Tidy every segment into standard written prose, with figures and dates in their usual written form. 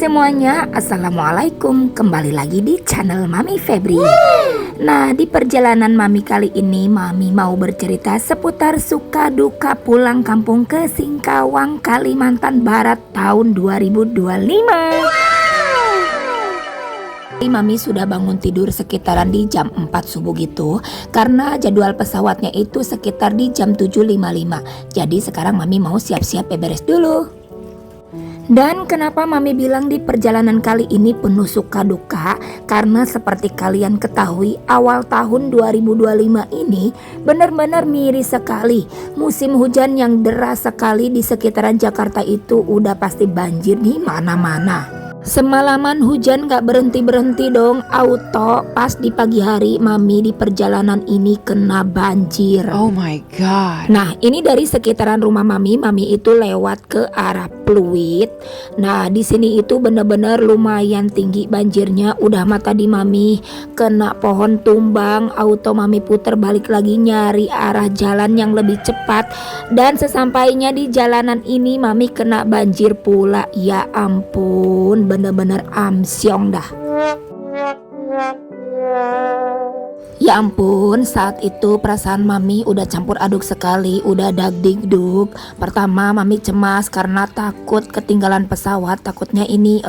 semuanya, Assalamualaikum. Kembali lagi di channel Mami Febri. Nah, di perjalanan Mami kali ini, Mami mau bercerita seputar suka duka pulang kampung ke Singkawang, Kalimantan Barat tahun 2025. Mami sudah bangun tidur sekitaran di jam 4 subuh gitu, karena jadwal pesawatnya itu sekitar di jam 7.55. Jadi sekarang Mami mau siap-siap beberes dulu. Dan kenapa Mami bilang di perjalanan kali ini penuh suka duka? Karena seperti kalian ketahui, awal tahun 2025 ini benar-benar miris sekali. Musim hujan yang deras sekali di sekitaran Jakarta itu udah pasti banjir di mana-mana. Semalaman hujan gak berhenti-berhenti dong, auto pas di pagi hari Mami di perjalanan ini kena banjir. Oh my god. Nah, ini dari sekitaran rumah Mami itu lewat ke arah Pluit. Nah, di sini itu bener-bener lumayan tinggi banjirnya, udah mata di Mami kena pohon tumbang, auto Mami puter balik lagi nyari arah jalan yang lebih cepat. Dan sesampainya di jalanan ini Mami kena banjir pula. Ya ampun, bener-bener amsyong dah. Ya ampun, saat itu perasaan Mami udah campur aduk sekali, udah dagdikduk. Pertama Mami cemas karena takut ketinggalan pesawat, takutnya ini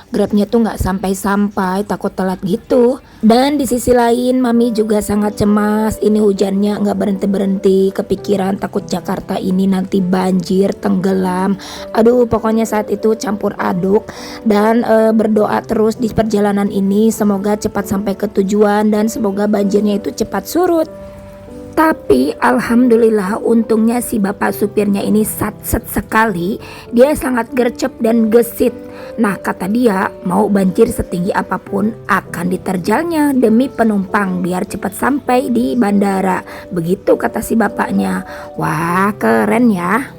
Grabnya tuh nggak sampai-sampai, takut telat gitu. Dan di sisi lain Mami juga sangat cemas, ini hujannya nggak berhenti-berhenti, kepikiran takut Jakarta ini nanti banjir, tenggelam. Aduh, pokoknya saat itu campur aduk. Dan berdoa terus di perjalanan ini, semoga cepat sampai ke tujuan dan semoga banjirnya itu cepat surut. Tapi alhamdulillah untungnya si bapak supirnya ini satset sekali. Dia sangat gercep dan gesit. Nah, kata dia mau banjir setinggi apapun akan diterjalnya demi penumpang biar cepat sampai di bandara. Begitu kata si bapaknya. Wah, keren ya.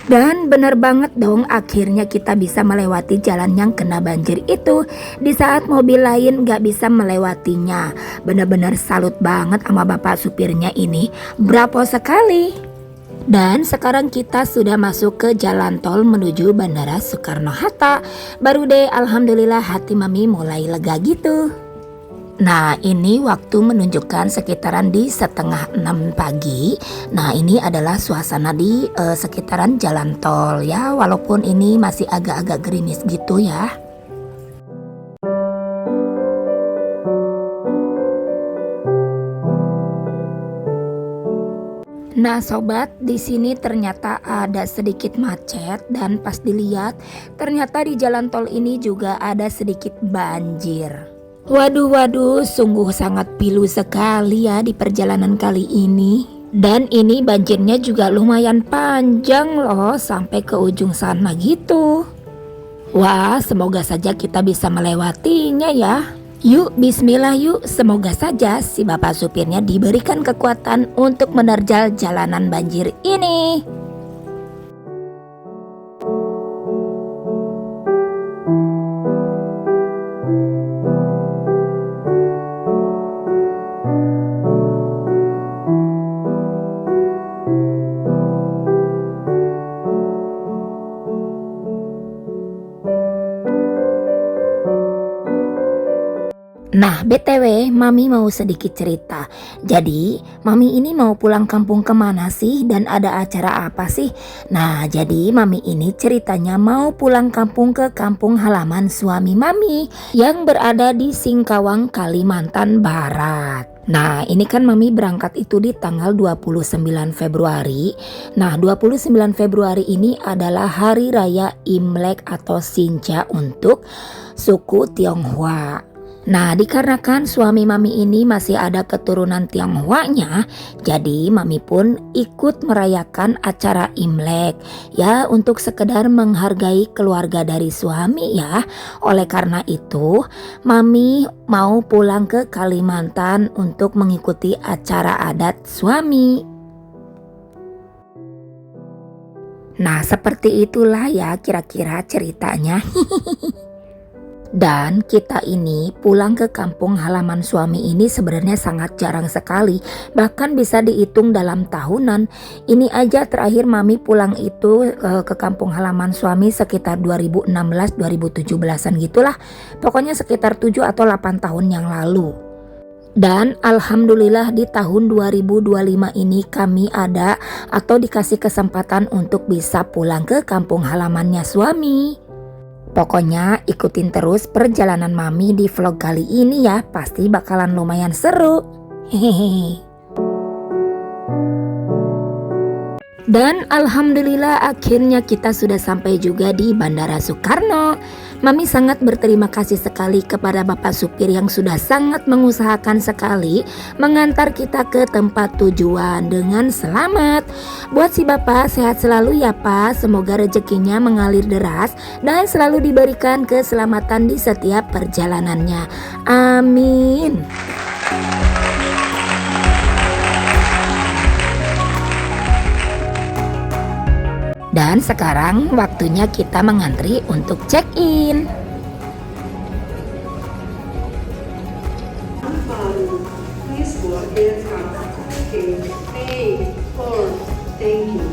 Dan benar banget dong, akhirnya kita bisa melewati jalan yang kena banjir itu di saat mobil lain gak bisa melewatinya. Benar-benar salut banget sama bapak supirnya ini, bravo sekali. Dan sekarang kita sudah masuk ke jalan tol menuju Bandara Soekarno-Hatta. Baru deh alhamdulillah hati Mami mulai lega gitu. Nah, ini waktu menunjukkan sekitaran di setengah 6 pagi. Nah, ini adalah suasana di sekitaran jalan tol ya, walaupun ini masih agak-agak gerimis gitu ya. Nah sobat, di sini ternyata ada sedikit macet dan pas dilihat ternyata di jalan tol ini juga ada sedikit banjir. Waduh, sungguh sangat pilu sekali ya di perjalanan kali ini. Dan ini banjirnya juga lumayan panjang loh, sampai ke ujung sana gitu. Wah, semoga saja kita bisa melewatinya ya. Yuk, bismillah yuk, semoga saja si bapak supirnya diberikan kekuatan untuk menerjal jalanan banjir ini. Nah, BTW, Mami mau sedikit cerita. Jadi, Mami ini mau pulang kampung kemana sih? Dan ada acara apa sih? Nah, jadi Mami ini ceritanya mau pulang kampung ke kampung halaman suami Mami yang berada di Singkawang, Kalimantan Barat. Nah, ini kan Mami berangkat itu di tanggal 29 Februari. Nah, 29 Februari ini adalah hari raya Imlek atau Sinca untuk suku Tionghoa. Nah, dikarenakan suami Mami ini masih ada keturunan Tionghoanya, jadi Mami pun ikut merayakan acara Imlek ya, untuk sekedar menghargai keluarga dari suami ya. Oleh karena itu, Mami mau pulang ke Kalimantan untuk mengikuti acara adat suami. Nah, seperti itulah ya kira-kira ceritanya. Dan kita ini pulang ke kampung halaman suami ini sebenarnya sangat jarang sekali, bahkan bisa dihitung dalam tahunan. Ini aja terakhir mami pulang itu ke kampung halaman suami sekitar 2016-2017an gitulah. Pokoknya sekitar 7 atau 8 tahun yang lalu. Dan alhamdulillah di tahun 2025 ini kami ada atau dikasih kesempatan untuk bisa pulang ke kampung halamannya suami. Pokoknya ikutin terus perjalanan mami di vlog kali ini ya, pasti bakalan lumayan seru. Hehehe. Dan alhamdulillah akhirnya kita sudah sampai juga di Bandara Soekarno. Mami sangat berterima kasih sekali kepada Bapak Supir yang sudah sangat mengusahakan sekali mengantar kita ke tempat tujuan dengan selamat. Buat si Bapak sehat selalu ya Pak, semoga rezekinya mengalir deras dan selalu diberikan keselamatan di setiap perjalanannya. Amin. Dan sekarang waktunya kita mengantri untuk check-in. Please board aircraft. Okay. 8, 4. Thank you.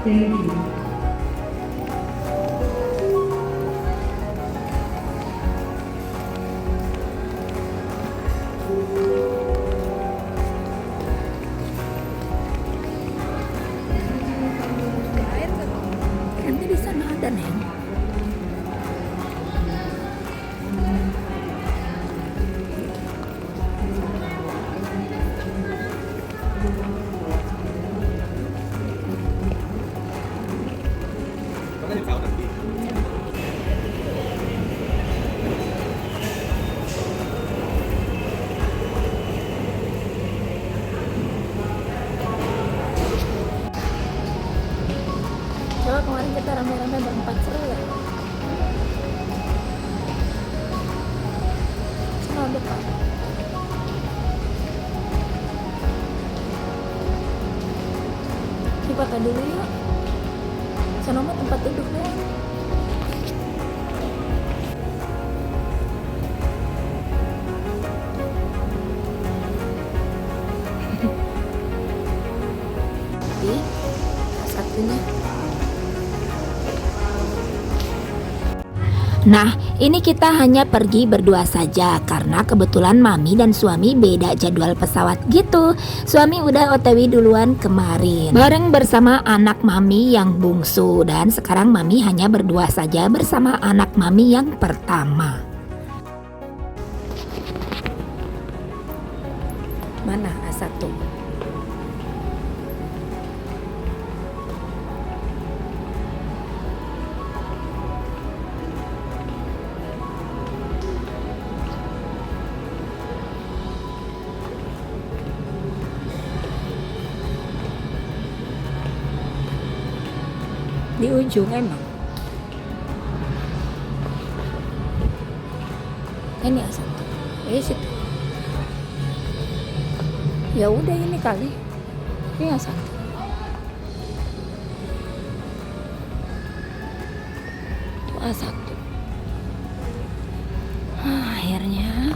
Thank you. Nanti di sana ada Neng. Coba kemarin kita rame-rame berempat seru ya. Sana depan. Di foto dulu yuk. Sana mah tempat duduk doang. Di satunya. Nah, ini kita hanya pergi berdua saja karena kebetulan mami dan suami beda jadwal pesawat gitu. Suami udah OTW duluan kemarin bareng bersama anak mami yang bungsu, dan sekarang mami hanya berdua saja bersama anak mami yang pertama. Mana A1? Di ujung emang. Ini A1. Situ. Ya udah ini kali. Ini A1. Itu A1. Akhirnya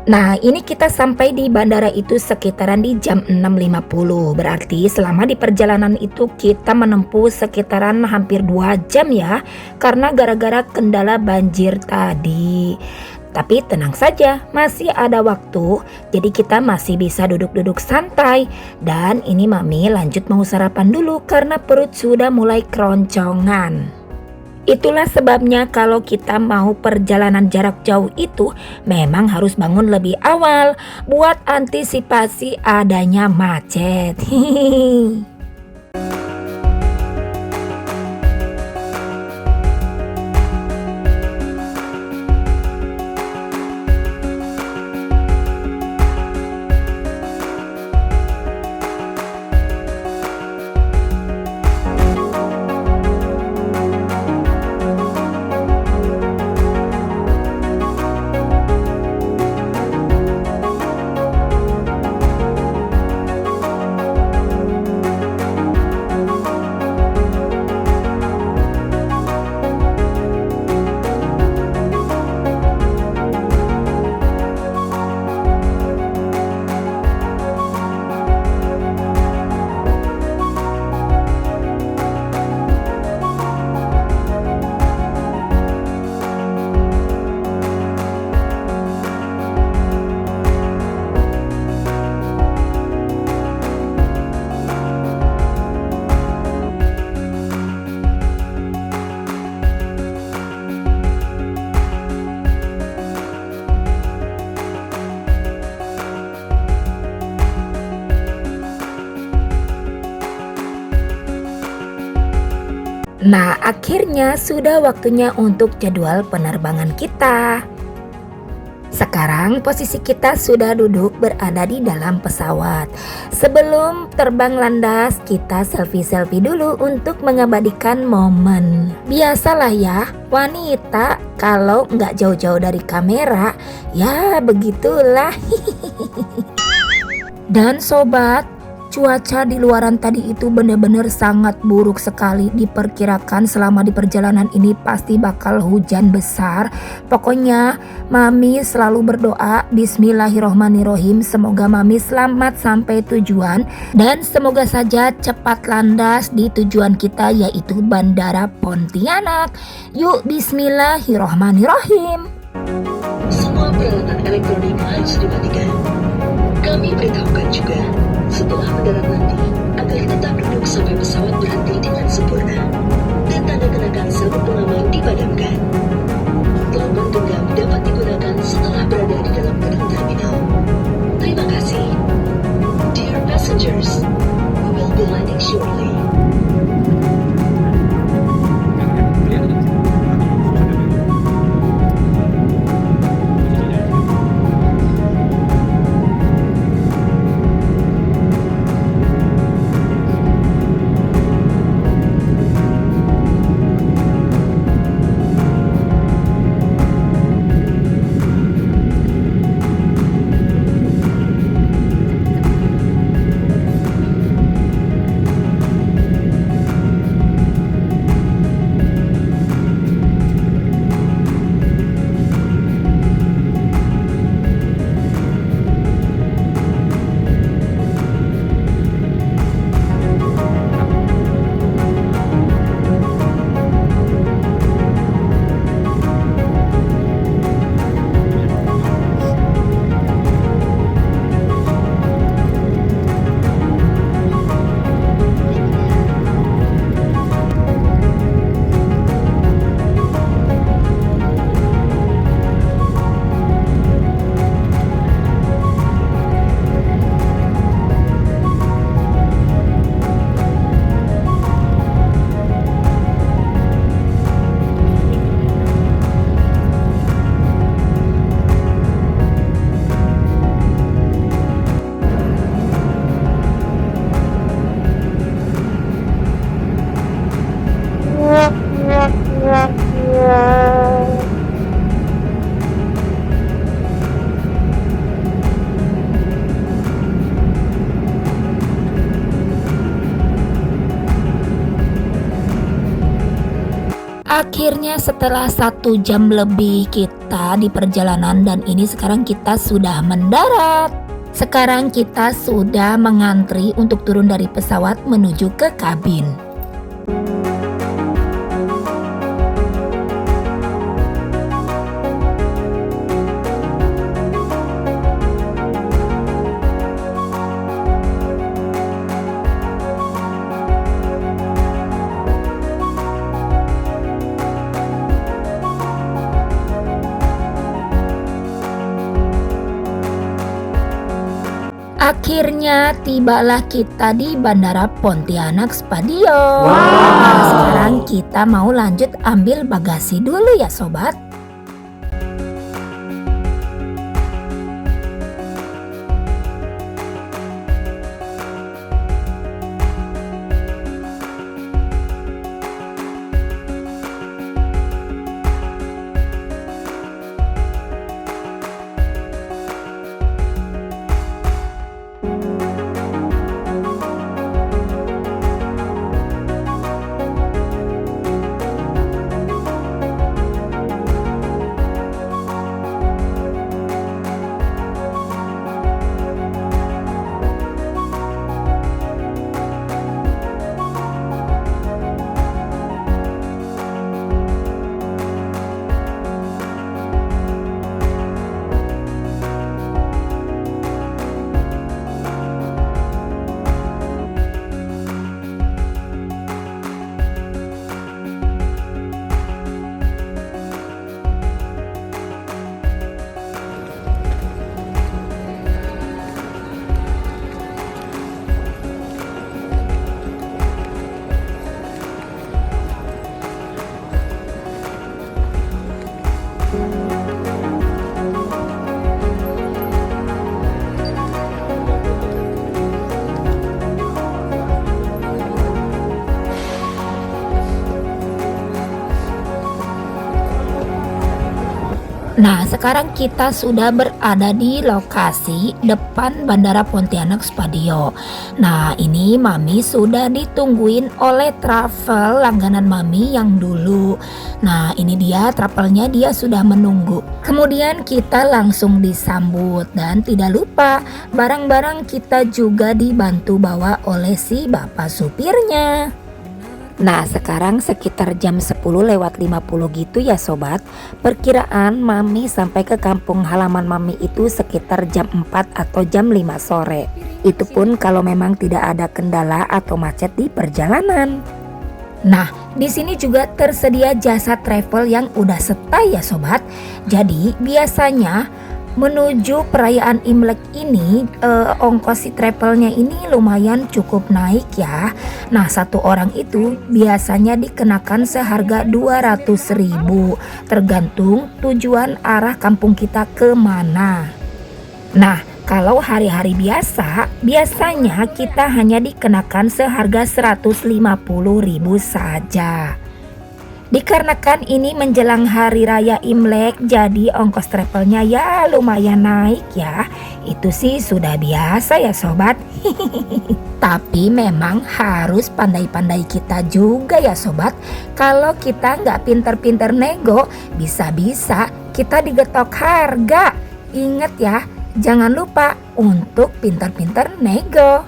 Nah, ini kita sampai di bandara itu sekitaran di jam 6.50. Berarti selama di perjalanan itu kita menempuh sekitaran hampir 2 jam ya, karena gara-gara kendala banjir tadi. Tapi tenang saja, masih ada waktu, jadi kita masih bisa duduk-duduk santai. Dan ini Mami lanjut mau sarapan dulu karena perut sudah mulai keroncongan. Itulah sebabnya kalau kita mau perjalanan jarak jauh itu memang harus bangun lebih awal buat antisipasi adanya macet. Hihihi. Nah, akhirnya sudah waktunya untuk jadwal penerbangan kita. Sekarang posisi kita sudah duduk berada di dalam pesawat. Sebelum terbang landas, kita selfie-selfie dulu untuk mengabadikan momen. Biasalah ya, wanita kalau nggak jauh-jauh dari kamera, ya begitulah. Dan sobat, cuaca di luaran tadi itu benar-benar sangat buruk sekali. Diperkirakan selama di perjalanan ini pasti bakal hujan besar. Pokoknya Mami selalu berdoa Bismillahirrohmanirrohim, semoga Mami selamat sampai tujuan dan semoga saja cepat landas di tujuan kita, yaitu Bandara Pontianak. Yuk Bismillahirrohmanirrohim. Semua peralatan elektronik harus dimatikan. Kami beritahukan juga setelah mendarat nanti agar tetap duduk sampai pesawat berhenti dengan sempurna dan tanda kenakan sabuk pengaman dipadamkan. Telepon genggam dapat digunakan setelah berada di dalam gedung terminal. Terima kasih. Dear passengers, we will be landing shortly. Akhirnya setelah 1 jam lebih kita di perjalanan dan ini sekarang kita sudah mendarat. Sekarang kita sudah mengantri untuk turun dari pesawat menuju ke kabin. Akhirnya tibalah kita di Bandara Pontianak Spadio. Nah, sekarang kita mau lanjut ambil bagasi dulu ya sobat. Nah, sekarang kita sudah berada di lokasi depan Bandara Pontianak Spadio. Nah, ini Mami sudah ditungguin oleh travel langganan Mami yang dulu. Nah, ini dia travelnya, dia sudah menunggu. Kemudian kita langsung disambut dan tidak lupa barang-barang kita juga dibantu bawa oleh si bapak supirnya. Nah, sekarang sekitar jam 10:50 gitu ya sobat. Perkiraan Mami sampai ke kampung halaman Mami itu sekitar jam 4 atau jam 5 sore. Itu pun kalau memang tidak ada kendala atau macet di perjalanan. Nah, di sini juga tersedia jasa travel yang udah setai ya sobat. Jadi biasanya menuju perayaan Imlek ini ongkos si travelnya ini lumayan cukup naik ya. Nah, satu orang itu biasanya dikenakan seharga 200.000 tergantung tujuan arah kampung kita kemana. Nah, kalau hari-hari biasa biasanya kita hanya dikenakan seharga 150.000 saja. Dikarenakan ini menjelang hari raya Imlek, jadi ongkos travelnya ya lumayan naik ya. Itu sih sudah biasa ya sobat. Tapi memang harus pandai-pandai kita juga ya sobat. Kalau kita nggak pinter-pinter nego, bisa-bisa kita digetok harga. Ingat ya, jangan lupa untuk pinter-pinter nego.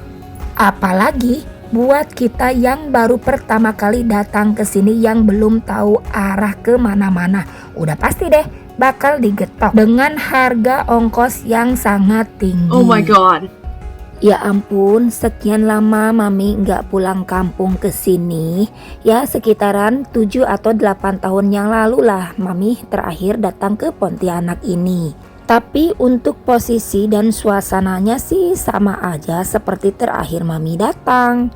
Apalagi buat kita yang baru pertama kali datang ke sini yang belum tahu arah ke mana-mana, udah pasti deh bakal digetok dengan harga ongkos yang sangat tinggi. Oh my god. Ya ampun, sekian lama Mami nggak pulang kampung ke sini. Ya sekitaran 7 atau 8 tahun yang lalu lah Mami terakhir datang ke Pontianak ini. Tapi untuk posisi dan suasananya sih sama aja seperti terakhir Mami datang.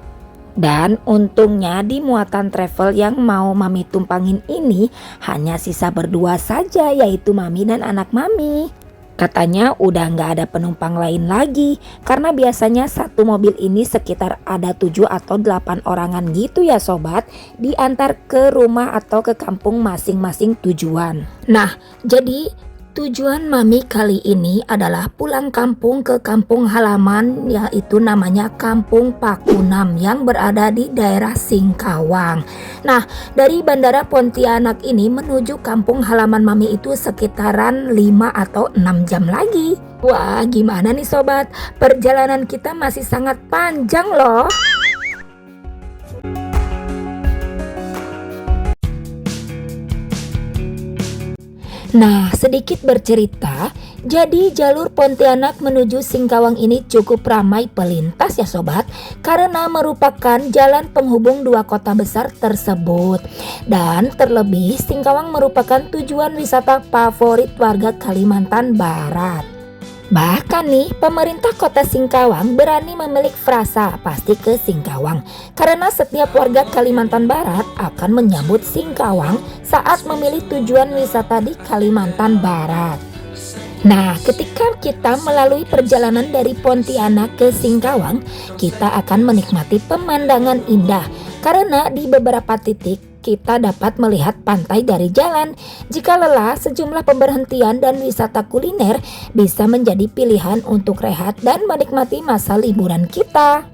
Dan untungnya di muatan travel yang mau Mami tumpangin ini hanya sisa berdua saja, yaitu Mami dan anak Mami. Katanya udah nggak ada penumpang lain lagi karena biasanya satu mobil ini sekitar ada 7 atau 8 orangan gitu ya sobat, diantar ke rumah atau ke kampung masing-masing tujuan. Nah, jadi Tujuan Mami kali ini adalah pulang kampung ke kampung halaman, yaitu namanya Kampung Pakunam yang berada di daerah Singkawang. Nah, dari Bandara Pontianak ini menuju kampung halaman Mami itu sekitaran 5 atau 6 jam lagi. Wah, gimana nih sobat? Perjalanan kita masih sangat panjang loh. Nah, sedikit bercerita, jadi jalur Pontianak menuju Singkawang ini cukup ramai pelintas ya sobat, karena merupakan jalan penghubung dua kota besar tersebut. Dan terlebih Singkawang merupakan tujuan wisata favorit warga Kalimantan Barat. Bahkan nih, pemerintah kota Singkawang berani memiliki frasa pasti ke Singkawang, karena setiap warga Kalimantan Barat akan menyambut Singkawang saat memilih tujuan wisata di Kalimantan Barat. Nah, ketika kita melalui perjalanan dari Pontianak ke Singkawang, kita akan menikmati pemandangan indah, karena di beberapa titik kita dapat melihat pantai dari jalan. Jika lelah, sejumlah pemberhentian dan wisata kuliner bisa menjadi pilihan untuk rehat dan menikmati masa liburan kita.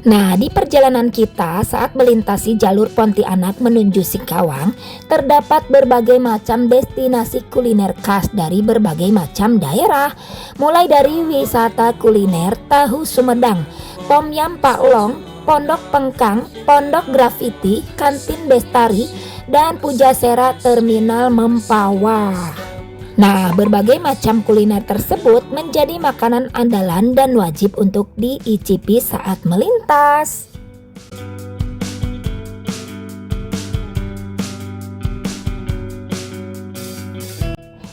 Nah, di perjalanan kita saat melintasi jalur Pontianak menuju Singkawang, terdapat berbagai macam destinasi kuliner khas dari berbagai macam daerah. Mulai dari wisata kuliner tahu Sumedang, Tom Yam Pak Long, Pondok Pengkang, Pondok Grafiti, Kantin Bestari, dan Pujasera Terminal Mempawah. Nah, berbagai macam kuliner tersebut menjadi makanan andalan dan wajib untuk diicipi saat melintas.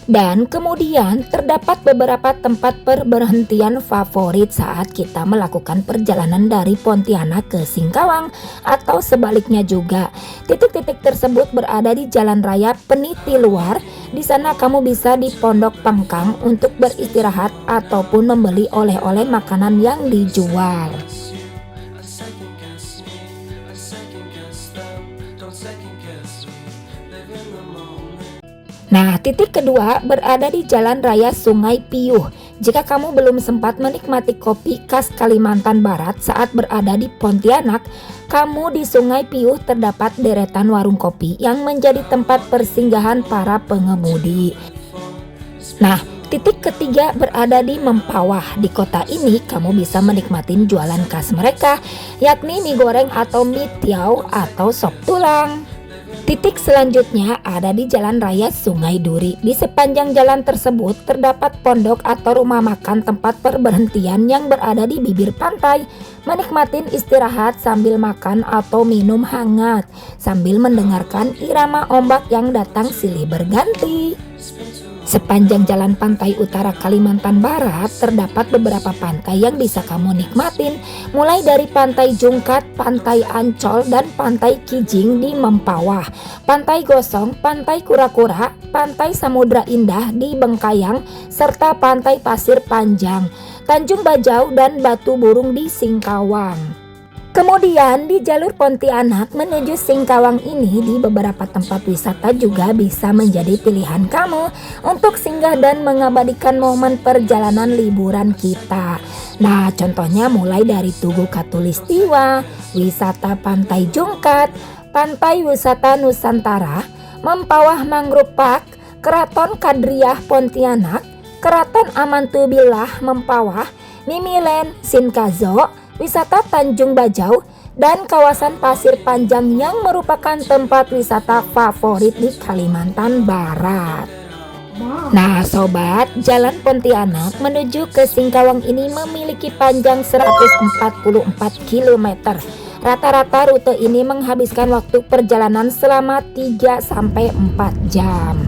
Dan kemudian terdapat beberapa tempat perberhentian favorit saat kita melakukan perjalanan dari Pontianak ke Singkawang atau sebaliknya juga. Titik-titik tersebut berada di Jalan Raya Peniti Luar. Di sana kamu bisa di Pondok Pengkang untuk beristirahat ataupun membeli oleh-oleh makanan yang dijual. Nah, titik kedua berada di Jalan Raya Sungai Piuh. Jika kamu belum sempat menikmati kopi khas Kalimantan Barat saat berada di Pontianak, kamu di Sungai Piuh terdapat deretan warung kopi yang menjadi tempat persinggahan para pengemudi. Nah, titik ketiga berada di Mempawah. Di kota ini kamu bisa menikmati jualan khas mereka, yakni mie goreng atau mie tiaw atau sop tulang. Titik selanjutnya ada di Jalan Raya Sungai Duri. Di sepanjang jalan tersebut terdapat pondok atau rumah makan tempat perberhentian yang berada di bibir pantai. Menikmatin istirahat sambil makan atau minum hangat, sambil mendengarkan irama ombak yang datang silih berganti. Sepanjang jalan pantai utara Kalimantan Barat terdapat beberapa pantai yang bisa kamu nikmatin, mulai dari Pantai Jungkat, Pantai Ancol, dan Pantai Kijing di Mempawah, Pantai Gosong, Pantai Kura-Kura, Pantai Samudra Indah di Bengkayang, serta Pantai Pasir Panjang, Tanjung Bajau, dan Batu Burung di Singkawang. Kemudian di jalur Pontianak menuju Singkawang ini di beberapa tempat wisata juga bisa menjadi pilihan kamu untuk singgah dan mengabadikan momen perjalanan liburan kita. Nah, contohnya mulai dari Tugu Katulistiwa, wisata Pantai Jungkat, Pantai Wisata Nusantara, Mempawah Mangrove Park, Keraton Kadriah Pontianak, Keraton Amantubillah Mempawah, Mimilen, Sinkazo, wisata Tanjung Bajau, dan kawasan Pasir Panjang yang merupakan tempat wisata favorit di Kalimantan Barat. Nah sobat, jalan Pontianak menuju ke Singkawang ini memiliki panjang 144 km. Rata-rata rute ini menghabiskan waktu perjalanan selama 3-4 jam.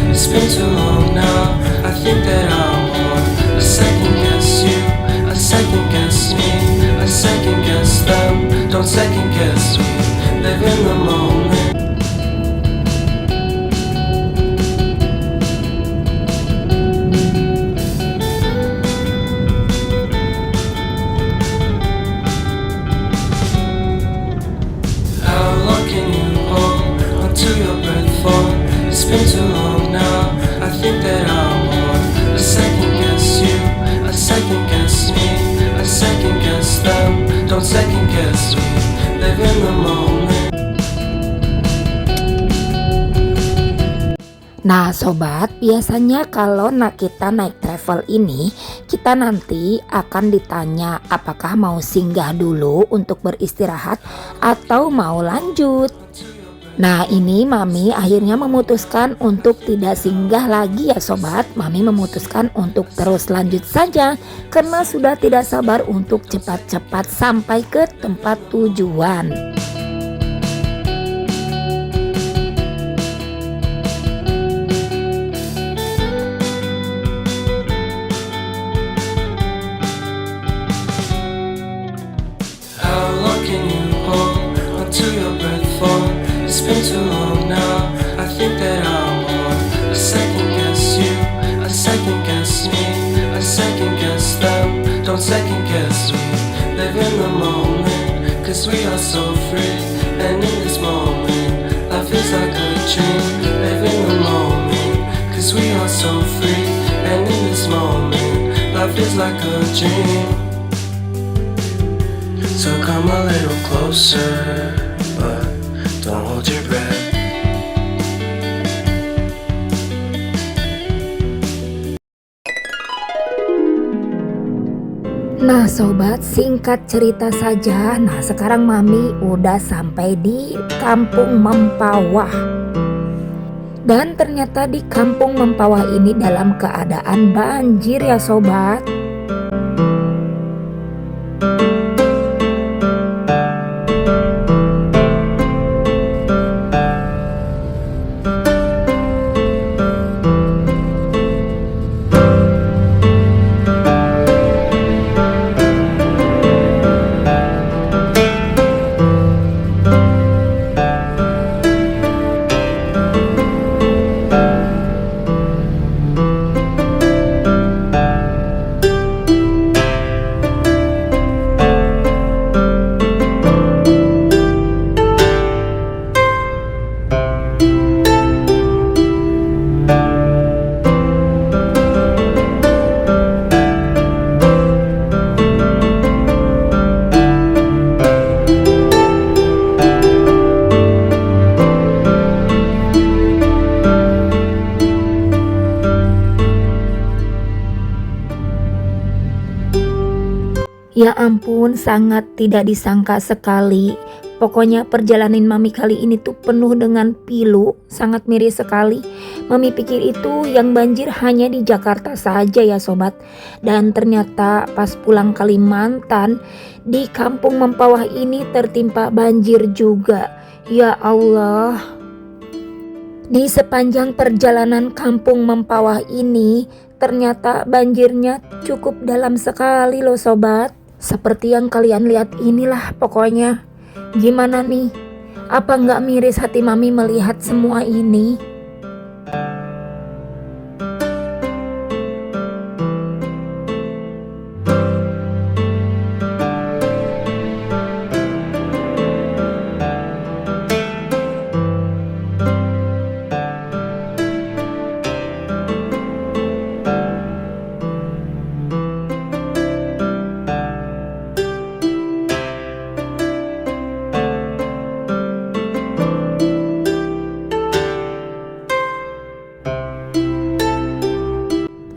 It's been too long now. I think that I want a second guess you, a second guess me, a second guess them. Don't second guess me. Live in the moment. Nah sobat, biasanya kalau kita naik travel ini, kita nanti akan ditanya apakah mau singgah dulu untuk beristirahat atau mau lanjut. Nah ini Mami akhirnya memutuskan untuk tidak singgah lagi ya sobat. Mami memutuskan untuk terus lanjut saja karena sudah tidak sabar untuk cepat-cepat sampai ke tempat tujuan. How long can you hold onto your breath for? It's been too long now. I think that I'm on. I second guess you, I second guess me, I second guess them. Don't second guess we live in the moment, cause we are so free. And in this moment, life is like a dream. Live in the moment, cause we are so free. And in this moment, life is like a dream. So come a little closer, but don't hold your breath. Nah sobat, singkat cerita saja. Nah sekarang Mami udah sampai di Kampung Mempawah. Dan ternyata di Kampung Mempawah ini dalam keadaan banjir ya sobat. Ya ampun, sangat tidak disangka sekali. Pokoknya perjalanan Mami kali ini tuh penuh dengan pilu, sangat miris sekali. Mami pikir itu yang banjir hanya di Jakarta saja ya sobat. Dan ternyata pas pulang Kalimantan, di Kampung Mempawah ini tertimpa banjir juga. Ya Allah. Di sepanjang perjalanan Kampung Mempawah ini, ternyata banjirnya cukup dalam sekali loh sobat. Seperti yang kalian lihat inilah pokoknya. Gimana nih? Apa nggak miris hati Mami melihat semua ini?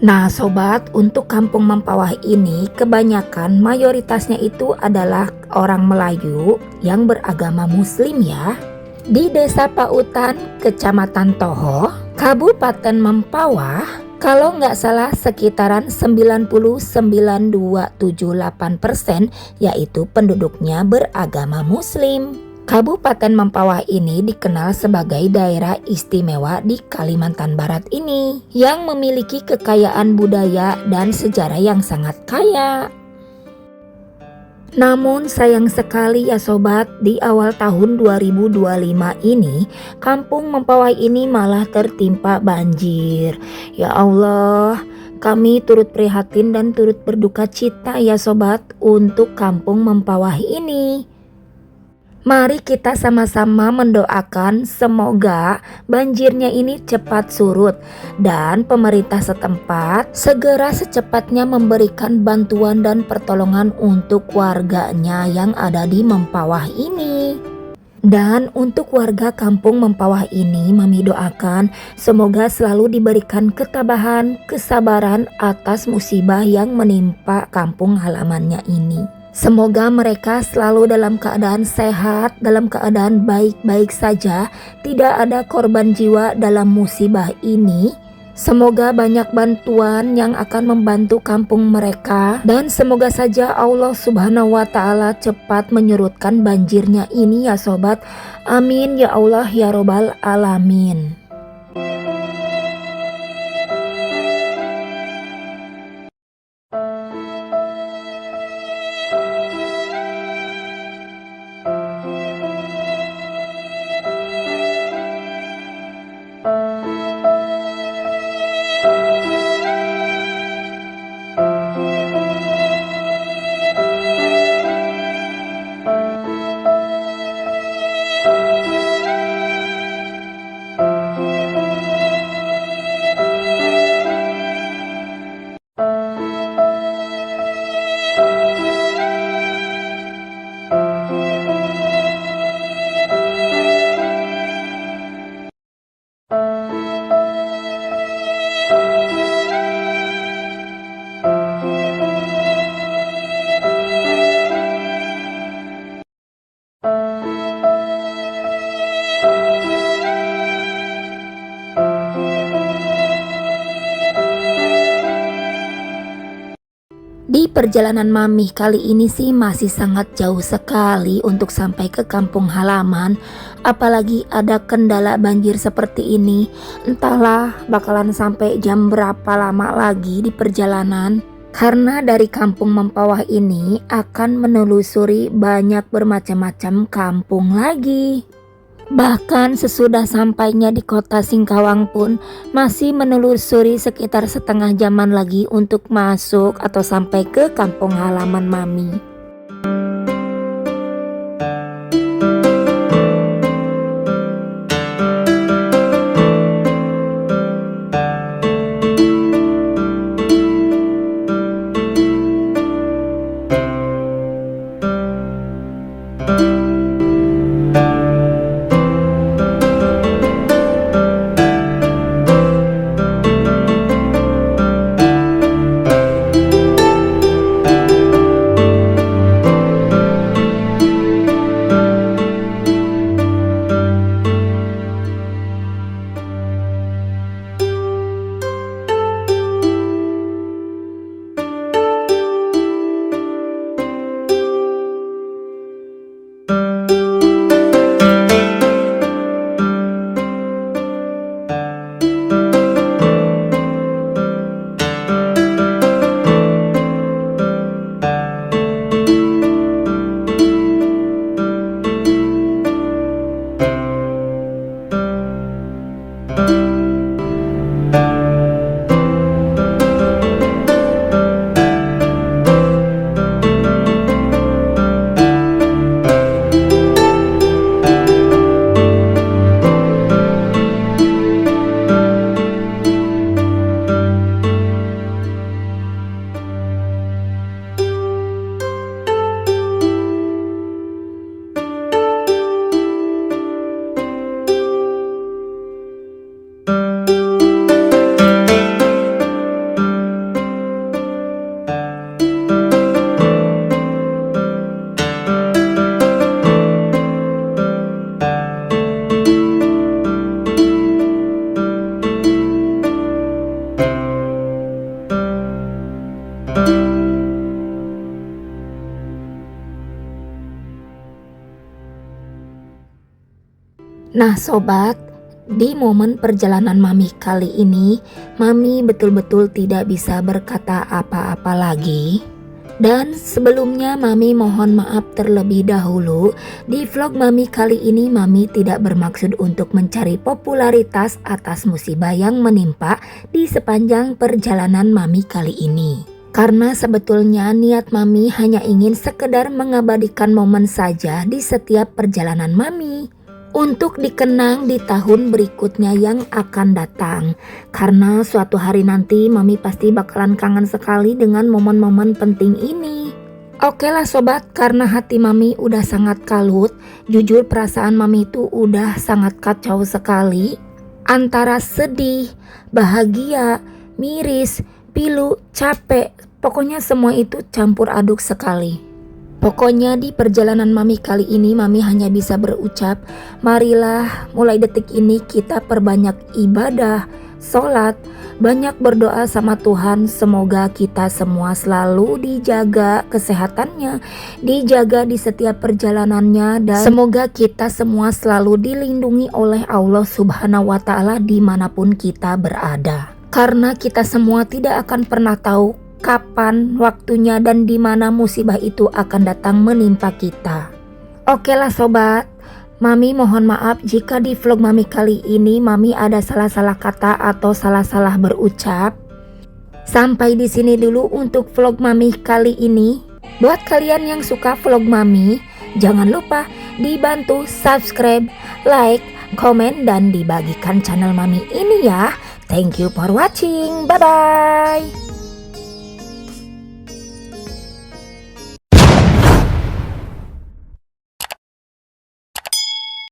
Nah sobat, untuk Kampung Mempawah ini kebanyakan mayoritasnya itu adalah orang Melayu yang beragama Muslim ya. Di Desa Pautan, Kecamatan Toho, Kabupaten Mempawah, kalau nggak salah sekitaran 99,278% yaitu penduduknya beragama Muslim. Kabupaten Mempawah ini dikenal sebagai daerah istimewa di Kalimantan Barat ini yang memiliki kekayaan budaya dan sejarah yang sangat kaya. Namun sayang sekali ya sobat, di awal tahun 2025 ini Kampung Mempawah ini malah tertimpa banjir. Ya Allah, kami turut prihatin dan turut berduka cita ya sobat untuk Kampung Mempawah ini. Mari kita sama-sama mendoakan semoga banjirnya ini cepat surut dan pemerintah setempat segera secepatnya memberikan bantuan dan pertolongan untuk warganya yang ada di Mempawah ini. Dan untuk warga kampung Mempawah ini, Mami doakan semoga selalu diberikan ketabahan, kesabaran atas musibah yang menimpa kampung halamannya ini. Semoga mereka selalu dalam keadaan sehat, dalam keadaan baik-baik saja, tidak ada korban jiwa dalam musibah ini. Semoga banyak bantuan yang akan membantu kampung mereka, dan semoga saja Allah Subhanahu wa Ta'ala cepat menyurutkan banjirnya ini ya sobat. Amin ya Allah ya Robbal Alamin. Di perjalanan Mami kali ini sih masih sangat jauh sekali untuk sampai ke kampung halaman. Apalagi ada kendala banjir seperti ini. Entahlah bakalan sampai jam berapa lama lagi di perjalanan. Karena dari kampung Mempawah ini akan menelusuri banyak bermacam-macam kampung lagi. Bahkan sesudah sampainya di kota Singkawang pun masih menelusuri sekitar setengah jaman lagi untuk masuk atau sampai ke kampung halaman Mami. Nah sobat, di momen perjalanan Mami kali ini, Mami betul-betul tidak bisa berkata apa-apa lagi. Dan sebelumnya Mami mohon maaf terlebih dahulu. Di vlog Mami kali ini Mami tidak bermaksud untuk mencari popularitas atas musibah yang menimpa di sepanjang perjalanan Mami kali ini. Karena sebetulnya niat Mami hanya ingin sekedar mengabadikan momen saja di setiap perjalanan Mami untuk dikenang di tahun berikutnya yang akan datang. Karena suatu hari nanti Mami pasti bakalan kangen sekali dengan momen-momen penting ini. Oke lah sobat, karena hati mami udah sangat kalut, jujur perasaan mami itu udah sangat kacau sekali. Antara sedih, bahagia, miris, pilu, capek, pokoknya semua itu campur aduk sekali. Pokoknya di perjalanan mami kali ini mami hanya bisa berucap, marilah mulai detik ini kita perbanyak ibadah, sholat, banyak berdoa sama Tuhan. Semoga kita semua selalu dijaga kesehatannya, dijaga di setiap perjalanannya, dan semoga kita semua selalu dilindungi oleh Allah Subhanahu wa Ta'ala dimanapun kita berada. Karena kita semua tidak akan pernah tahu kapan waktunya dan di mana musibah itu akan datang menimpa kita. Oke lah sobat, mami mohon maaf jika di vlog mami kali ini mami ada salah-salah kata atau salah-salah berucap. Sampai di sini dulu untuk vlog mami kali ini. Buat kalian yang suka vlog mami, jangan lupa dibantu subscribe, like, komen, dan dibagikan channel mami ini ya. Thank you for watching. Bye bye.